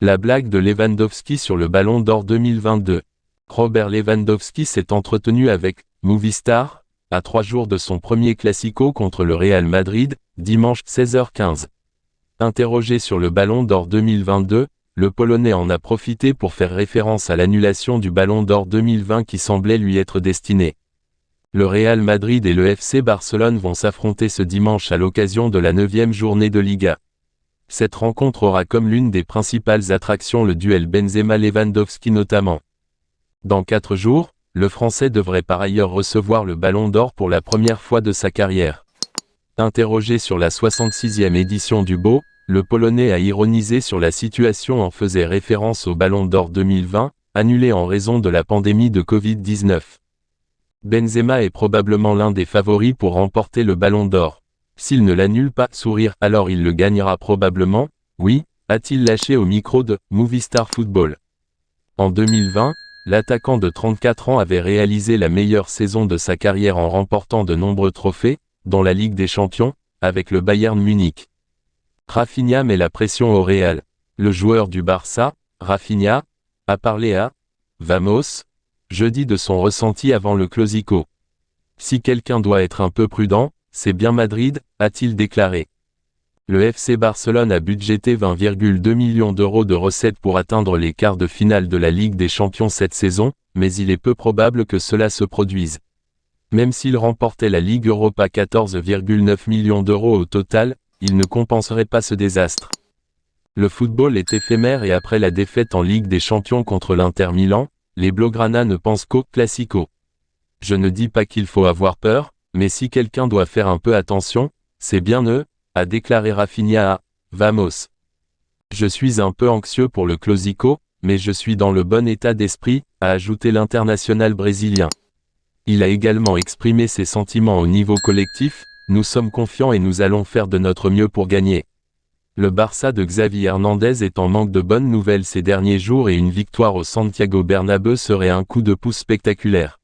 La blague de Lewandowski sur le Ballon d'Or 2022. Robert Lewandowski s'est entretenu avec Movistar, à 3 jours de son premier Classico contre le Real Madrid, dimanche 16h15. Interrogé sur le Ballon d'Or 2022, le Polonais en a profité pour faire référence à l'annulation du Ballon d'Or 2020 qui semblait lui être destiné. Le Real Madrid et le FC Barcelone vont s'affronter ce dimanche à l'occasion de la 9e journée de Liga. Cette rencontre aura comme l'une des principales attractions le duel Benzema-Lewandowski notamment. Dans 4 jours, le Français devrait par ailleurs recevoir le Ballon d'Or pour la première fois de sa carrière. Interrogé sur la 66e édition du BO, le Polonais a ironisé sur la situation en faisant référence au Ballon d'Or 2020, annulé en raison de la pandémie de Covid-19. Benzema est probablement l'un des favoris pour remporter le Ballon d'Or. S'il ne l'annule pas, sourire, alors il le gagnera probablement, oui, a-t-il lâché au micro de Movistar Football. En 2020, l'attaquant de 34 ans avait réalisé la meilleure saison de sa carrière en remportant de nombreux trophées, dont la Ligue des Champions, avec le Bayern Munich. Rafinha met la pression au Real. Le joueur du Barça, Rafinha, a parlé à Vamos jeudi de son ressenti avant le Classico. Si quelqu'un doit être un peu prudent, c'est bien Madrid, a-t-il déclaré. Le FC Barcelone a budgété 20,2 millions d'euros de recettes pour atteindre les quarts de finale de la Ligue des Champions cette saison, mais il est peu probable que cela se produise. Même s'il remportait la Ligue Europa 14,9 millions d'euros au total, il ne compenserait pas ce désastre. Le football est éphémère et après la défaite en Ligue des Champions contre l'Inter Milan, les Blaugrana ne pensent qu'au Classico. Je ne dis pas qu'il faut avoir peur, mais si quelqu'un doit faire un peu attention, c'est bien eux, a déclaré Rafinha à Vamos. Je suis un peu anxieux pour le Classico, mais je suis dans le bon état d'esprit, a ajouté l'international brésilien. Il a également exprimé ses sentiments au niveau collectif, nous sommes confiants et nous allons faire de notre mieux pour gagner. Le Barça de Xavi Hernandez est en manque de bonnes nouvelles ces derniers jours et une victoire au Santiago Bernabéu serait un coup de pouce spectaculaire.